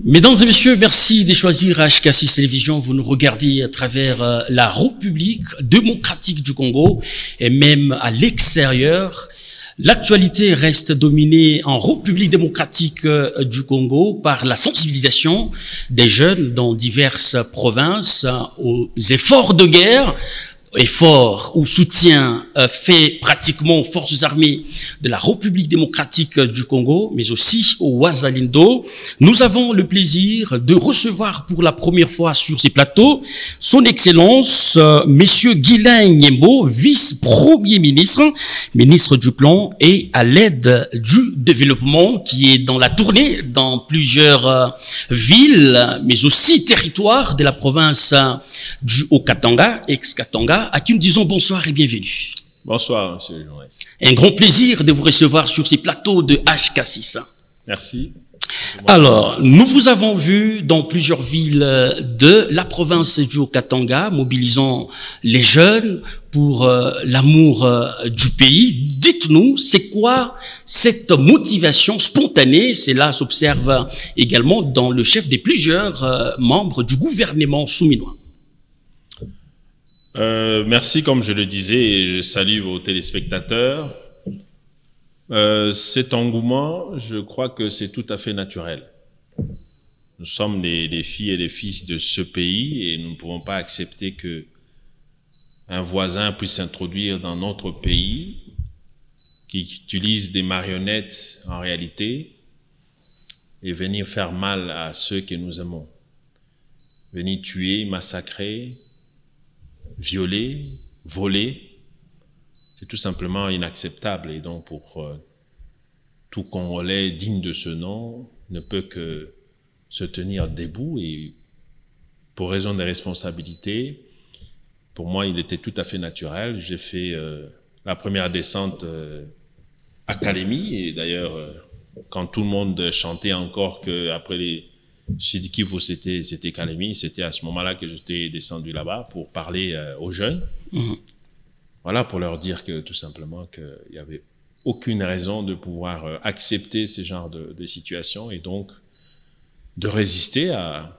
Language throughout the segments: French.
Mesdames et messieurs, merci de choisir HK6 Télévision. Vous nous regardez à travers la République démocratique du Congo et même à l'extérieur. L'actualité reste dominée en République démocratique du Congo par la sensibilisation des jeunes dans diverses provinces aux efforts de guerre, effort ou soutien fait pratiquement aux forces armées de la République démocratique du Congo, mais aussi au Wazalendo. Nous avons le plaisir de recevoir pour la première fois sur ces plateaux son Excellence, Monsieur Guilain Nyembo, vice-premier ministre, ministre du Plan et à l'aide du développement, qui est dans la tournée dans plusieurs villes, mais aussi territoires de la province du Haut-Katanga, ex-Katanga, à qui nous disons bonsoir et bienvenue. Bonsoir, monsieur le journaliste. Un grand plaisir de vous recevoir sur ces plateaux de HK6. Merci. Alors, nous vous avons vu dans plusieurs villes de la province du Haut-Katanga, mobilisant les jeunes pour l'amour du pays. Dites-nous, c'est quoi cette motivation spontanée? Cela s'observe également dans le chef des plusieurs membres du gouvernement souminois. Merci, comme je le disais, et je salue vos téléspectateurs. Cet engouement, je crois que c'est tout à fait naturel. Nous sommes les filles et les fils de ce pays et nous ne pouvons pas accepter que un voisin puisse s'introduire dans notre pays, qui utilise des marionnettes en réalité, et venir faire mal à ceux que nous aimons. Venir tuer, massacrer, violer, voler, c'est tout simplement inacceptable. Et donc, pour tout Congolais digne de ce nom, ne peut que se tenir debout. Et pour raison des responsabilités, pour moi, il était tout à fait naturel. J'ai fait la première descente à Kalemi. Et d'ailleurs, quand tout le monde chantait encore qu'après les Sud-Kivu, c'était Kalemi, c'était à ce moment-là que j'étais descendu là-bas pour parler aux jeunes. Voilà, pour leur dire que tout simplement qu'il n'y avait aucune raison de pouvoir accepter ce genre de situation et donc de résister à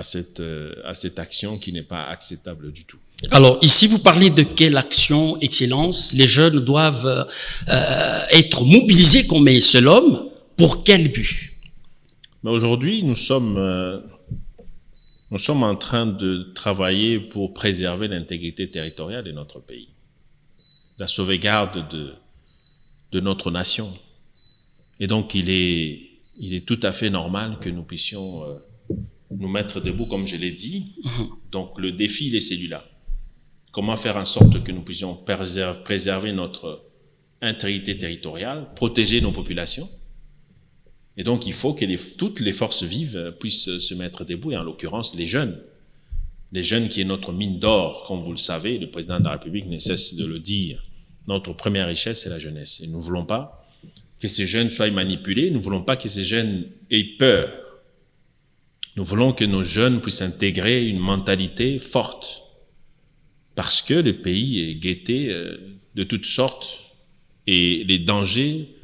cette action qui n'est pas acceptable du tout. Alors, ici, vous parlez de quelle action, Excellence? Les jeunes doivent être mobilisés comme un seul homme. Pour quel but? Mais aujourd'hui, nous sommes en train de travailler pour préserver l'intégrité territoriale de notre pays, la sauvegarde de notre nation. Et donc, il est tout à fait normal que nous puissions nous mettre debout, comme je l'ai dit. Donc, le défi, il est celui-là. Comment faire en sorte que nous puissions préserver notre intégrité territoriale, protéger nos populations. Et donc, il faut que toutes les forces vives puissent se mettre debout, et en l'occurrence, les jeunes. Les jeunes qui est notre mine d'or, comme vous le savez, le président de la République ne cesse de le dire. Notre première richesse, c'est la jeunesse. Et nous ne voulons pas que ces jeunes soient manipulés, nous ne voulons pas que ces jeunes aient peur. Nous voulons que nos jeunes puissent intégrer une mentalité forte, parce que le pays est guetté de toutes sortes, et les dangers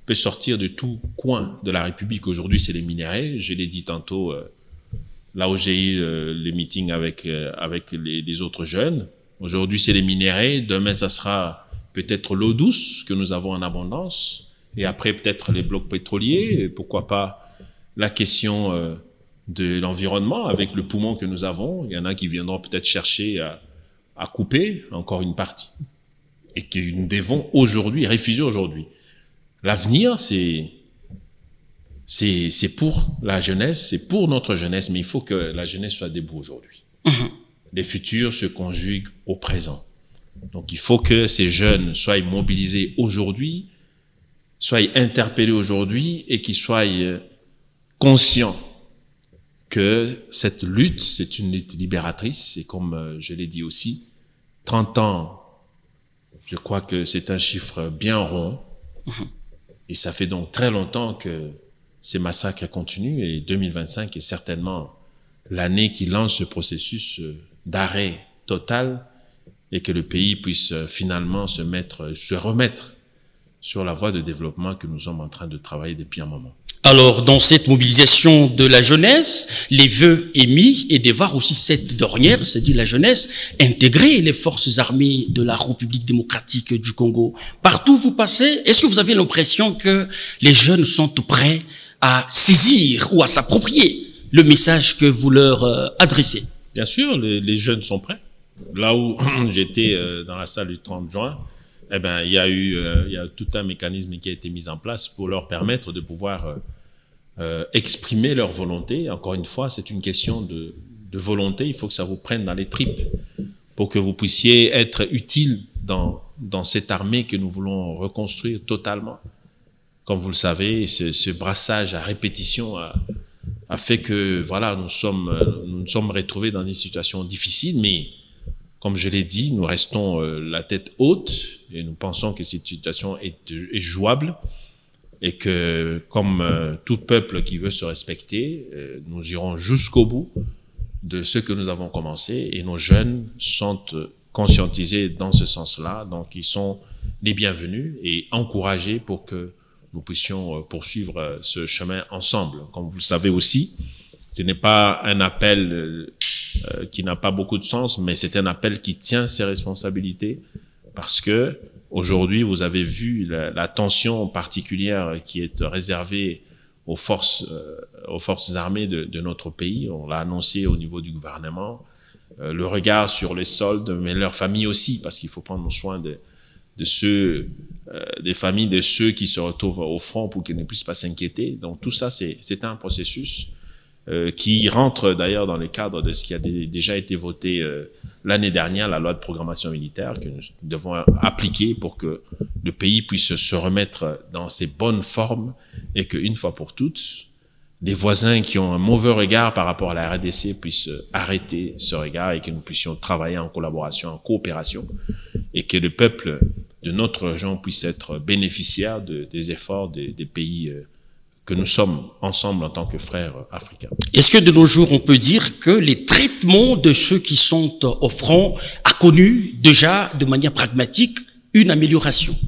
peut sortir de tout coin de la République. Aujourd'hui, c'est les minerais. Je l'ai dit tantôt, là où j'ai eu les meetings avec les autres jeunes. Aujourd'hui, c'est les minerais. Demain, ça sera peut-être l'eau douce que nous avons en abondance. Et après, peut-être les blocs pétroliers. Et pourquoi pas la question de l'environnement avec le poumon que nous avons. Il y en a qui viendront peut-être chercher à couper encore une partie. Et que nous devons aujourd'hui, refuser aujourd'hui. L'avenir, c'est pour la jeunesse, c'est pour notre jeunesse, mais il faut que la jeunesse soit debout aujourd'hui. Les futurs se conjuguent au présent. Donc, il faut que ces jeunes soient mobilisés aujourd'hui, soient interpellés aujourd'hui et qu'ils soient conscients que cette lutte, c'est une lutte libératrice. Et comme je l'ai dit aussi, 30 ans, je crois que c'est un chiffre bien rond. Et ça fait donc très longtemps que ces massacres continuent et 2025 est certainement l'année qui lance ce processus d'arrêt total et que le pays puisse finalement se remettre sur la voie de développement que nous sommes en train de travailler depuis un moment. Alors, dans cette mobilisation de la jeunesse, les vœux émis est de voir aussi cette dernière, c'est-à-dire la jeunesse, intégrer les forces armées de la République démocratique du Congo. Partout où vous passez, est-ce que vous avez l'impression que les jeunes sont prêts à saisir ou à s'approprier le message que vous leur adressez? Bien sûr, les jeunes sont prêts. Là où j'étais dans la salle du 30 juin, eh ben, il y a tout un mécanisme qui a été mis en place pour leur permettre de pouvoir exprimer leur volonté. Encore une fois, c'est une question de volonté. Il faut que ça vous prenne dans les tripes pour que vous puissiez être utile dans cette armée que nous voulons reconstruire totalement. Comme vous le savez, ce brassage à répétition a fait que voilà, nous nous sommes retrouvés dans une situation difficile, mais comme je l'ai dit, nous restons la tête haute et nous pensons que cette situation est jouable et que comme tout peuple qui veut se respecter, nous irons jusqu'au bout de ce que nous avons commencé et nos jeunes sont conscientisés dans ce sens-là, donc ils sont les bienvenus et encouragés pour que nous puissions poursuivre ce chemin ensemble. Comme vous le savez aussi, ce n'est pas un appel qui n'a pas beaucoup de sens, mais c'est un appel qui tient ses responsabilités parce que aujourd'hui, vous avez vu la tension particulière qui est réservée aux forces armées de notre pays. On l'a annoncé au niveau du gouvernement. Le regard sur les soldats, mais leurs familles aussi, parce qu'il faut prendre soin des familles de ceux qui se retrouvent au front pour qu'ils ne puissent pas s'inquiéter. Donc tout ça, c'est un processus qui rentre d'ailleurs dans le cadre de ce qui a déjà été voté l'année dernière, la loi de programmation militaire que nous devons appliquer pour que le pays puisse se remettre dans ses bonnes formes et qu'une fois pour toutes, les voisins qui ont un mauvais regard par rapport à la RDC puissent arrêter ce regard et que nous puissions travailler en collaboration, en coopération et que le peuple de notre région puisse être bénéficiaire des efforts des pays que nous sommes ensemble en tant que frères africains. Est-ce que de nos jours, on peut dire que les traitements de ceux qui sont au front a connu déjà, de manière pragmatique, une amélioration?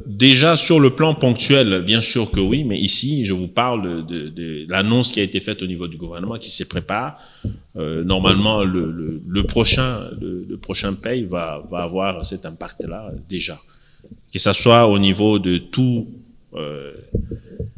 Déjà sur le plan ponctuel, bien sûr que oui, mais ici, je vous parle de l'annonce qui a été faite au niveau du gouvernement qui se prépare. Normalement, le prochain paye va avoir cet impact-là déjà. Que ça soit au niveau de tous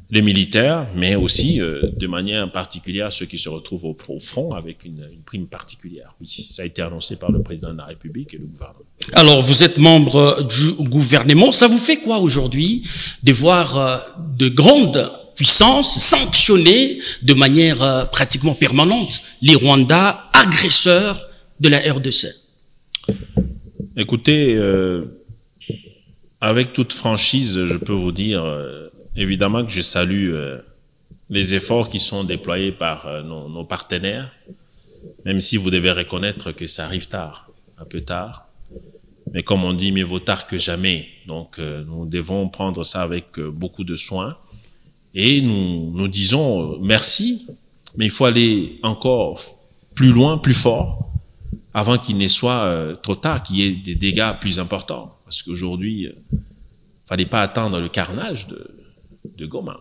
les militaires, mais aussi de manière particulière ceux qui se retrouvent au front avec une prime particulière. Oui, ça a été annoncé par le président de la République et le gouvernement. Alors, vous êtes membre du gouvernement. Ça vous fait quoi aujourd'hui de voir de grandes puissances sanctionner de manière pratiquement permanente les Rwandais agresseurs de la RDC? Écoutez, avec toute franchise, je peux vous dire évidemment que je salue les efforts qui sont déployés par nos partenaires, même si vous devez reconnaître que ça arrive tard, un peu tard. Mais comme on dit, mieux vaut tard que jamais. Donc, nous devons prendre ça avec beaucoup de soin. Et nous disons merci, mais il faut aller encore plus loin, plus fort, avant qu'il ne soit trop tard, qu'il y ait des dégâts plus importants. Parce qu'aujourd'hui, fallait pas attendre le carnage de Goma.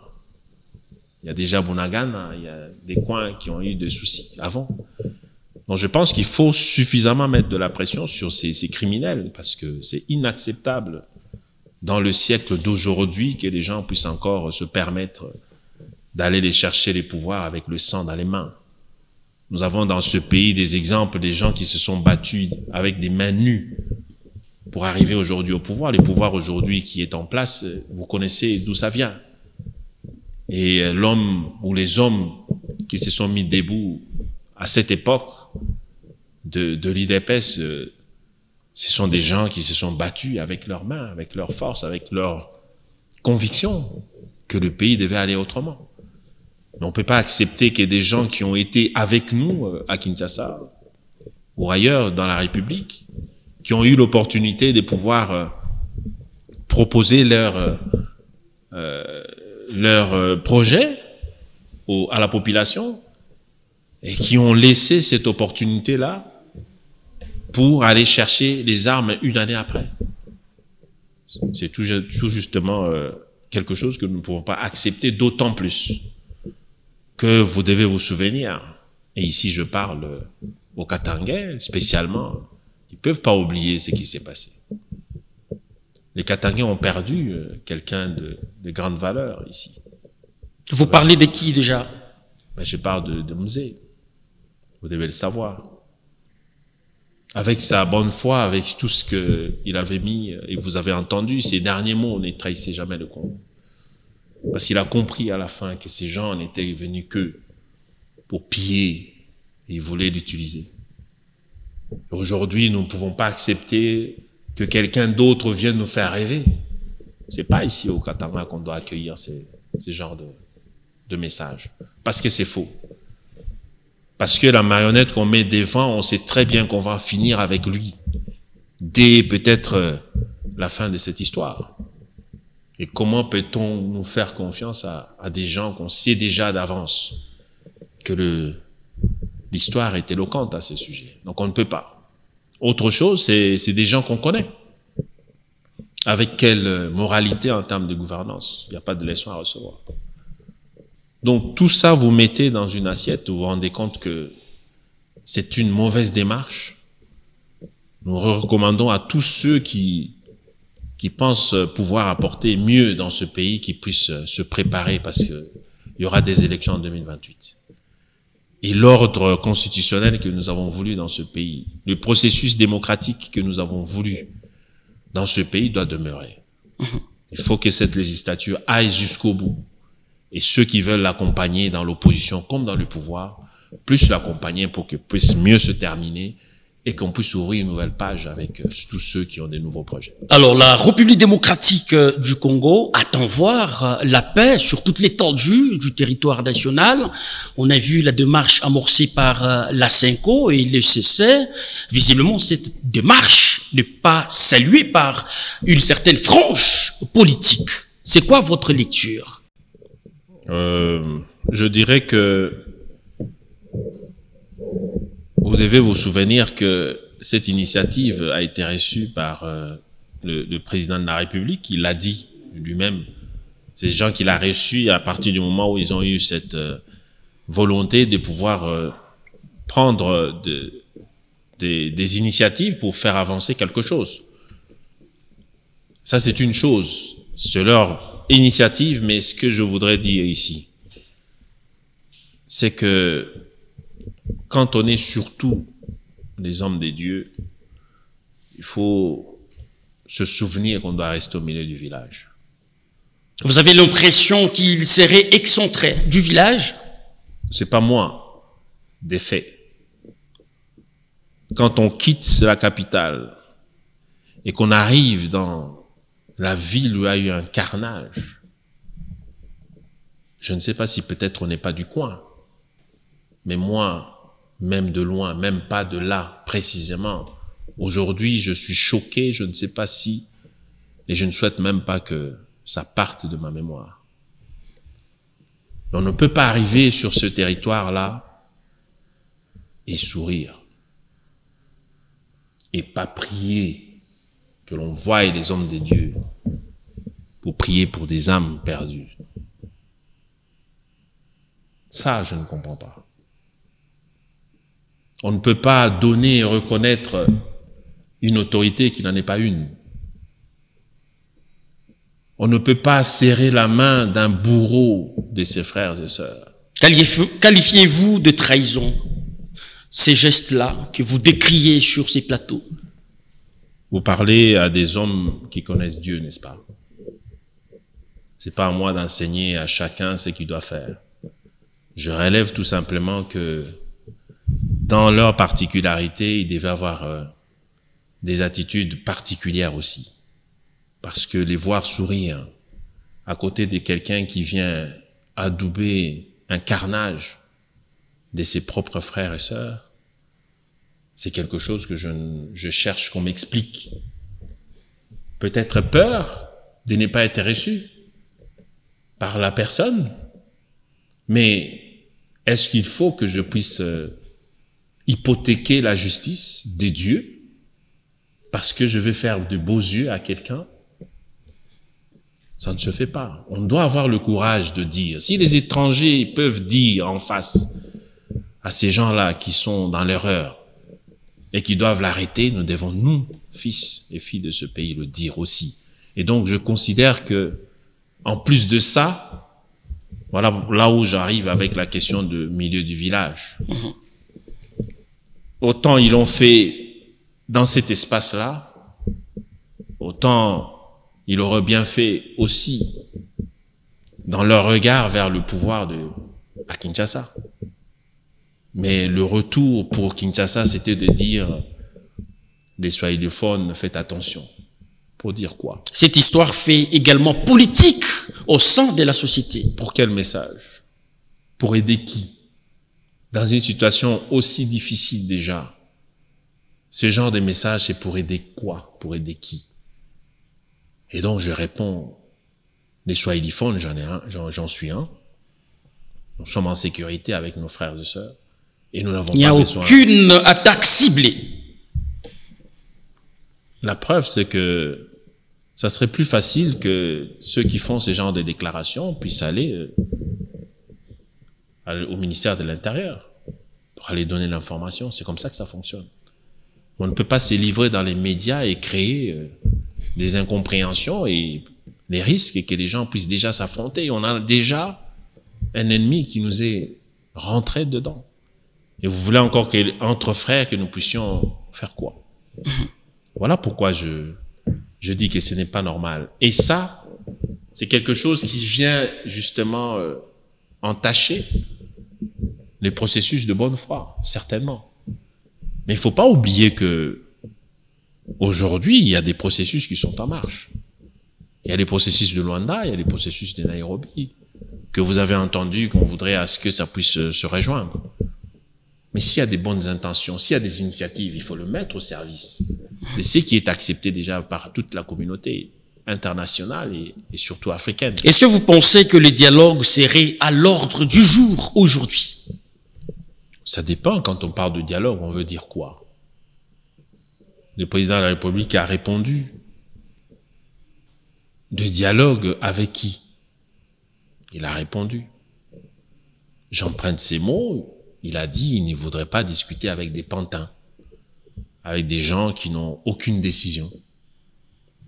Il y a déjà Bunagana, il y a des coins qui ont eu des soucis avant. Donc je pense qu'il faut suffisamment mettre de la pression sur ces criminels parce que c'est inacceptable dans le siècle d'aujourd'hui que les gens puissent encore se permettre d'aller les chercher les pouvoirs avec le sang dans les mains. Nous avons dans ce pays des exemples des gens qui se sont battus avec des mains nues pour arriver aujourd'hui au pouvoir. Le pouvoir aujourd'hui qui est en place, vous connaissez d'où ça vient. Et l'homme ou les hommes qui se sont mis debout à cette époque de l'IDPS, ce sont des gens qui se sont battus avec leurs mains, avec leur force, avec leur conviction que le pays devait aller autrement. Mais on ne peut pas accepter qu'il y ait des gens qui ont été avec nous à Kinshasa ou ailleurs dans la République, qui ont eu l'opportunité de pouvoir proposer leur projet à la population et qui ont laissé cette opportunité-là pour aller chercher les armes une année après. C'est tout justement quelque chose que nous ne pouvons pas accepter, d'autant plus que vous devez vous souvenir, et ici je parle aux Katangais spécialement, ils ne peuvent pas oublier ce qui s'est passé. Les Katangais ont perdu quelqu'un de grande valeur ici. Vous parlez de qui déjà? Ben, je parle de Mzee. Vous devez le savoir. Avec sa bonne foi, avec tout ce qu'il avait mis, et vous avez entendu ses derniers mots, ne trahissez jamais le Congo. Parce qu'il a compris à la fin que ces gens n'étaient venus que pour piller, et ils voulaient l'utiliser. Aujourd'hui, nous ne pouvons pas accepter que quelqu'un d'autre vienne nous faire rêver. C'est pas ici au Katanga qu'on doit accueillir ces genres de messages. Parce que c'est faux. Parce que la marionnette qu'on met devant, on sait très bien qu'on va finir avec lui. Dès peut-être la fin de cette histoire. Et comment peut-on nous faire confiance à des gens qu'on sait déjà d'avance que l'histoire est éloquente à ce sujet. Donc on ne peut pas. Autre chose, c'est des gens qu'on connaît. Avec quelle moralité en termes de gouvernance? Il n'y a pas de leçon à recevoir. Donc tout ça, vous mettez dans une assiette, vous vous rendez compte que c'est une mauvaise démarche. Nous recommandons à tous ceux qui pensent pouvoir apporter mieux dans ce pays, qui puissent se préparer parce qu'il y aura des élections en 2028. Et l'ordre constitutionnel que nous avons voulu dans ce pays, le processus démocratique que nous avons voulu dans ce pays doit demeurer. Il faut que cette législature aille jusqu'au bout. Et ceux qui veulent l'accompagner dans l'opposition comme dans le pouvoir, puissent l'accompagner pour que puisse mieux se terminer et qu'on puisse ouvrir une nouvelle page avec tous ceux qui ont des nouveaux projets. Alors, la République démocratique du Congo attend voir la paix sur toute l'étendue du territoire national. On a vu la démarche amorcée par la CENCO et le CC. Visiblement, cette démarche n'est pas saluée par une certaine frange politique. C'est quoi votre lecture? Je dirais que vous devez vous souvenir que cette initiative a été reçue par le président de la République. Il l'a dit lui-même. C'est des gens qu'il a reçus à partir du moment où ils ont eu cette volonté de pouvoir prendre des initiatives pour faire avancer quelque chose. Ça, c'est une chose. C'est leur initiative, mais ce que je voudrais dire ici, c'est que quand on est surtout les hommes des dieux, il faut se souvenir qu'on doit rester au milieu du village. Vous avez l'impression qu'il serait excentré du village? C'est pas moi, des faits. Quand on quitte la capitale et qu'on arrive dans la ville où il y a eu un carnage, je ne sais pas si peut-être on n'est pas du coin, mais moi, même de loin, même pas de là précisément, aujourd'hui je suis choqué, je ne sais pas si, et je ne souhaite même pas que ça parte de ma mémoire. On ne peut pas arriver sur ce territoire-là et sourire, et pas prier que l'on voie les hommes de Dieu pour prier pour des âmes perdues. Ça, je ne comprends pas. On ne peut pas donner et reconnaître une autorité qui n'en est pas une. On ne peut pas serrer la main d'un bourreau de ses frères et sœurs. Qualifiez-vous de trahison ces gestes-là que vous décriez sur ces plateaux? Vous parlez à des hommes qui connaissent Dieu, n'est-ce pas? C'est pas à moi d'enseigner à chacun ce qu'il doit faire. Je relève tout simplement que dans leur particularité, ils devaient avoir des attitudes particulières aussi. Parce que les voir sourire à côté de quelqu'un qui vient adouber un carnage de ses propres frères et sœurs, c'est quelque chose que je cherche qu'on m'explique. Peut-être peur de ne pas être reçu par la personne, mais est-ce qu'il faut que je puisse hypothéquer la justice de Dieu parce que je veux faire de beaux yeux à quelqu'un? Ça ne se fait pas. On doit avoir le courage de dire. Si les étrangers peuvent dire en face à ces gens-là qui sont dans l'erreur et qui doivent l'arrêter, nous devons, nous, fils et filles de ce pays, le dire aussi. Et donc, je considère que, en plus de ça, voilà là où j'arrive avec la question de milieu du village. Autant ils l'ont fait dans cet espace-là, autant il aurait bien fait aussi dans leur regard vers le pouvoir à Kinshasa. Mais le retour pour Kinshasa, c'était de dire, les swahilophones, faites attention. Pour dire quoi? Cette histoire fait également politique au sein de la société. Pour quel message? Pour aider qui? Dans une situation aussi difficile déjà. Ce genre de message, c'est pour aider quoi? Pour aider qui? Et donc, je réponds, les swahilophones, j'en suis un. Nous sommes en sécurité avec nos frères et sœurs. Et nous n'avons pas besoin. Il n'y a aucune attaque ciblée. La preuve, c'est que ça serait plus facile que ceux qui font ce genre de déclarations puissent aller au ministère de l'Intérieur pour aller donner l'information. C'est comme ça que ça fonctionne. On ne peut pas se livrer dans les médias et créer des incompréhensions et les risques que les gens puissent déjà s'affronter. On a déjà un ennemi qui nous est rentré dedans. Et vous voulez encore qu'entre frères, que nous puissions faire quoi? Voilà pourquoi je dis que ce n'est pas normal. Et ça, c'est quelque chose qui vient justement entacher les processus de bonne foi, certainement. Mais il ne faut pas oublier que aujourd'hui, il y a des processus qui sont en marche. Il y a les processus de Luanda, il y a les processus de Nairobi, que vous avez entendu qu'on voudrait à ce que ça puisse se rejoindre. Mais s'il y a des bonnes intentions, s'il y a des initiatives, il faut le mettre au service de ce qui est accepté déjà par toute la communauté internationale et surtout africaine. Est-ce que vous pensez que le dialogue serait à l'ordre du jour aujourd'hui? Ça dépend. Quand on parle de dialogue, on veut dire quoi? Le président de la République a répondu. De dialogue avec qui? Il a répondu. J'emprunte ces mots. Il a dit qu'il ne voudrait pas discuter avec des pantins, avec des gens qui n'ont aucune décision.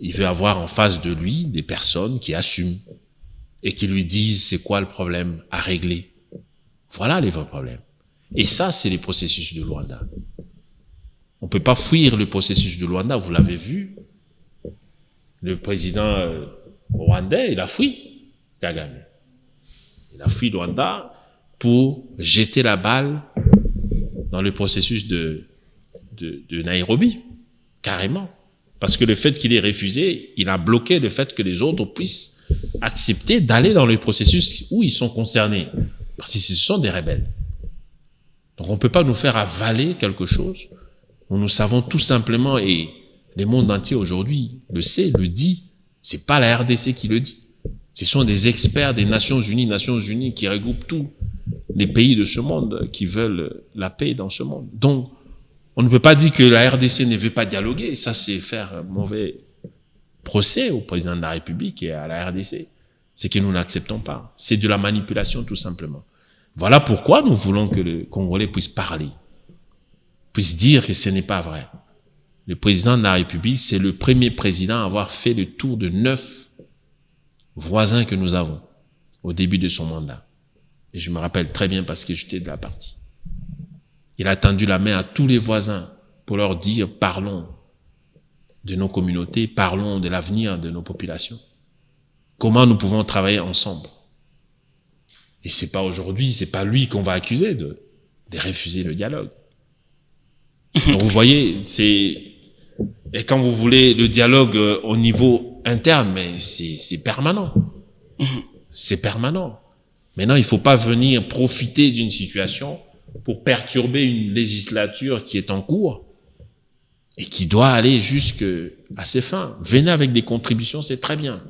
Il veut avoir en face de lui des personnes qui assument et qui lui disent c'est quoi le problème à régler. Voilà les vrais problèmes. Et ça, c'est les processus de Luanda. On ne peut pas fuir le processus de Luanda, vous l'avez vu. Le président rwandais, il a fui Kagame. Il a fui Luanda pour jeter la balle dans le processus de Nairobi, carrément. Parce que le fait qu'il ait refusé, il a bloqué le fait que les autres puissent accepter d'aller dans le processus où ils sont concernés. Parce que ce sont des rebelles. Donc on ne peut pas nous faire avaler quelque chose où nous savons tout simplement, et le monde entier aujourd'hui le sait, le dit, c'est pas la RDC qui le dit. Ce sont des experts des Nations Unies qui regroupent tous les pays de ce monde qui veulent la paix dans ce monde. Donc, on ne peut pas dire que la RDC ne veut pas dialoguer. Ça, c'est faire un mauvais procès au président de la République et à la RDC. C'est que nous n'acceptons pas. C'est de la manipulation, tout simplement. Voilà pourquoi nous voulons que le Congolais puisse parler, puisse dire que ce n'est pas vrai. Le président de la République, c'est le premier président à avoir fait le tour de 9 voisins que nous avons au début de son mandat. Et je me rappelle très bien parce que j'étais de la partie. Il a tendu la main à tous les voisins pour leur dire « Parlons de nos communautés, parlons de l'avenir de nos populations. Comment nous pouvons travailler ensemble ?» Et c'est pas aujourd'hui, c'est pas lui qu'on va accuser de refuser le dialogue. Donc vous voyez, et quand vous voulez le dialogue au niveau interne, mais c'est permanent. C'est permanent. Maintenant, il ne faut pas venir profiter d'une situation pour perturber une législature qui est en cours et qui doit aller jusqu'à ses fins. Venez avec des contributions, c'est très bien.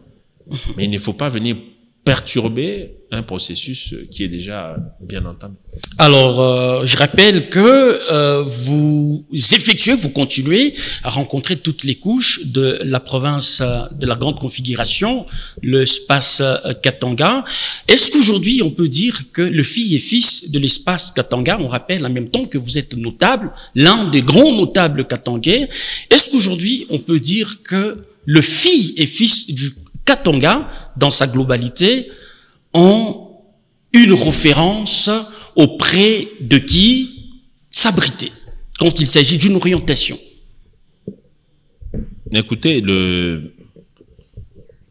Mais il ne faut pas venir perturber un processus qui est déjà bien entamé. Alors, je rappelle que vous continuez à rencontrer toutes les couches de la province de la grande configuration, l'espace Katanga. Est-ce qu'aujourd'hui, on peut dire que le fils et fils de l'espace Katanga, on rappelle en même temps que vous êtes notable, l'un des grands notables katangais, est-ce qu'aujourd'hui, on peut dire que le fils et fils du Katanga, dans sa globalité, ont une référence auprès de qui s'abriter quand il s'agit d'une orientation? Écoutez,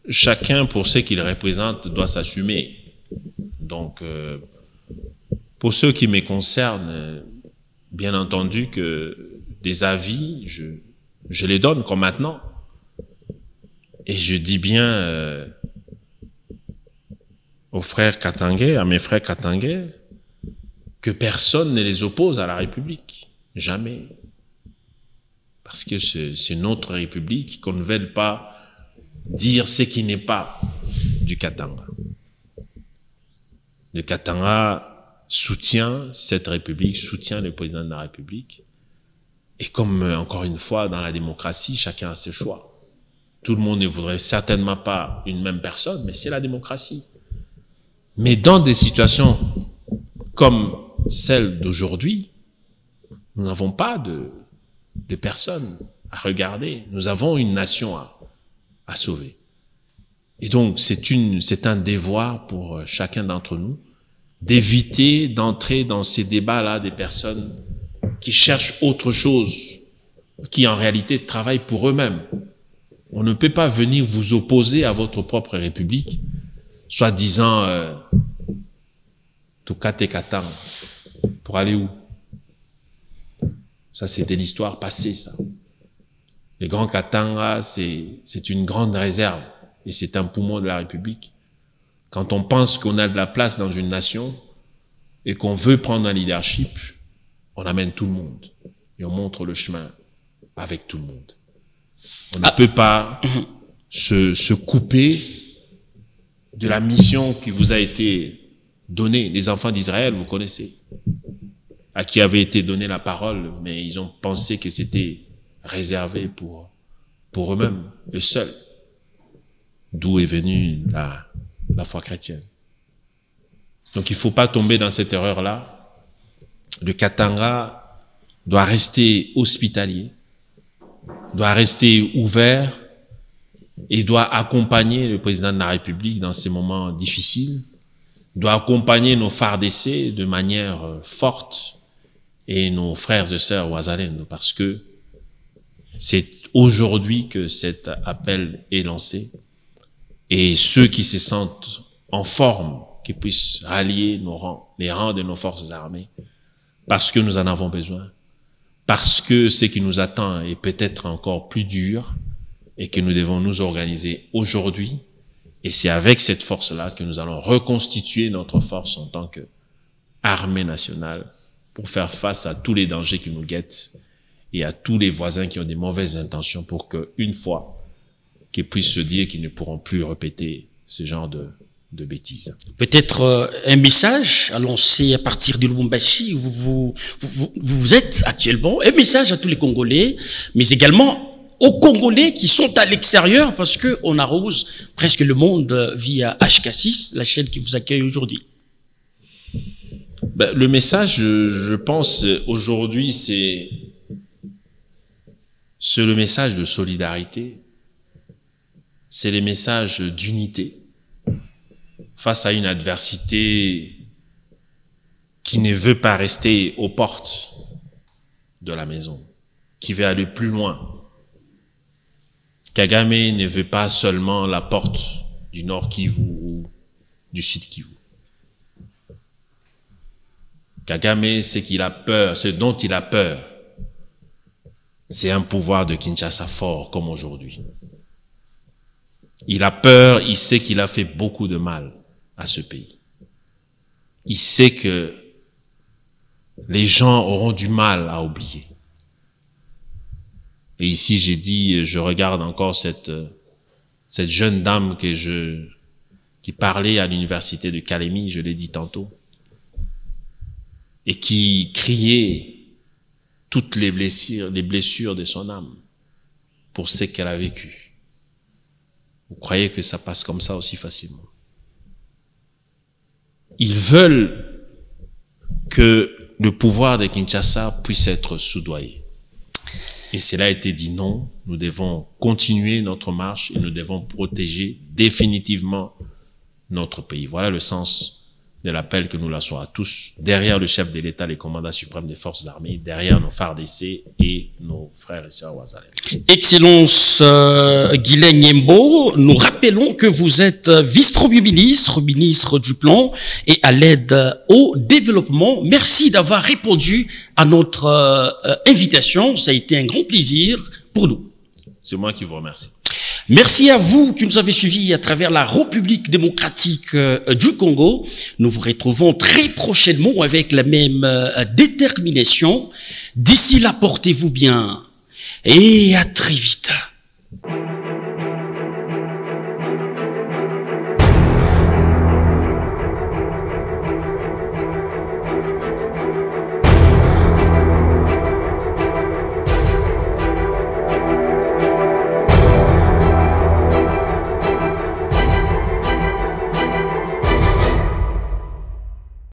chacun pour ce qu'il représente doit s'assumer. Donc, pour ce qui me concerne, bien entendu que des avis, je les donne comme maintenant. Et je dis bien aux frères katangais, à mes frères katangais, que personne ne les oppose à la République. Jamais. Parce que c'est notre République, qu'on ne veuille pas dire ce qui n'est pas du Katanga. Le Katanga soutient cette République, soutient le président de la République. Et comme, encore une fois, dans la démocratie, chacun a ses choix. Tout le monde ne voudrait certainement pas une même personne, mais c'est la démocratie. Mais dans des situations comme celle d'aujourd'hui, nous n'avons pas de personnes à regarder. Nous avons une nation à sauver. Et donc, c'est un devoir pour chacun d'entre nous d'éviter d'entrer dans ces débats-là des personnes qui cherchent autre chose, qui en réalité travaillent pour eux-mêmes. On ne peut pas venir vous opposer à votre propre République, soi-disant Tukate Katang. Pour aller où? Ça, c'était l'histoire passée, ça. Les grands Katanga, c'est une grande réserve et c'est un poumon de la République. Quand on pense qu'on a de la place dans une nation et qu'on veut prendre un leadership, on amène tout le monde et on montre le chemin avec tout le monde. On ne peut pas se couper de la mission qui vous a été donnée. Les enfants d'Israël, vous connaissez, à qui avait été donnée la parole, mais ils ont pensé que c'était réservé pour eux-mêmes, eux seuls. D'où est venue la foi chrétienne. Donc il ne faut pas tomber dans cette erreur-là. Le Katanga doit rester hospitalier, doit rester ouvert et doit accompagner le président de la République dans ces moments difficiles, doit accompagner nos FARDC de manière forte et nos frères et sœurs Ouazalendo, parce que c'est aujourd'hui que cet appel est lancé et ceux qui se sentent en forme, qui puissent rallier nos rangs, les rangs de nos forces armées, parce que nous en avons besoin, parce que ce qui nous attend est peut-être encore plus dur et que nous devons nous organiser aujourd'hui. Et c'est avec cette force-là que nous allons reconstituer notre force en tant qu'armée nationale pour faire face à tous les dangers qui nous guettent et à tous les voisins qui ont des mauvaises intentions pour qu'une fois qu'ils puissent se dire qu'ils ne pourront plus répéter ce genre de bêtises. Peut-être un message à lancer à partir du Lubumbashi où vous êtes actuellement, un message à tous les Congolais, mais également aux Congolais qui sont à l'extérieur, parce que on arrose presque le monde via HK6, la chaîne qui vous accueille aujourd'hui. Ben, le message, je pense, aujourd'hui, c'est le message de solidarité, c'est le message d'unité face à une adversité qui ne veut pas rester aux portes de la maison, qui veut aller plus loin. Kagame ne veut pas seulement la porte du Nord Kivu ou du Sud Kivu. Kagame, ce dont il a peur, c'est un pouvoir de Kinshasa fort comme aujourd'hui. Il a peur, il sait qu'il a fait beaucoup de mal à ce pays. Il sait que les gens auront du mal à oublier. Et ici, j'ai dit, je regarde encore cette jeune dame que qui parlait à l'université de Calémie, je l'ai dit tantôt, et qui criait toutes les blessures de son âme pour ce qu'elle a vécu. Vous croyez que ça passe comme ça aussi facilement? Ils veulent que le pouvoir de Kinshasa puisse être soudoyé. Et cela a été dit non, nous devons continuer notre marche et nous devons protéger définitivement notre pays. Voilà le sens de l'appel que nous lançons à tous, derrière le chef de l'État, les commandants suprêmes des forces armées, derrière nos FARDC et nos frères et sœurs Wazalem. Excellence Guilain Nyembo, nous rappelons que vous êtes vice-premier ministre, ministre du Plan et à l'aide au développement. Merci d'avoir répondu à notre invitation. Ça a été un grand plaisir pour nous. C'est moi qui vous remercie. Merci à vous qui nous avez suivis à travers la République démocratique du Congo. Nous vous retrouvons très prochainement avec la même détermination. D'ici là, portez-vous bien et à très vite.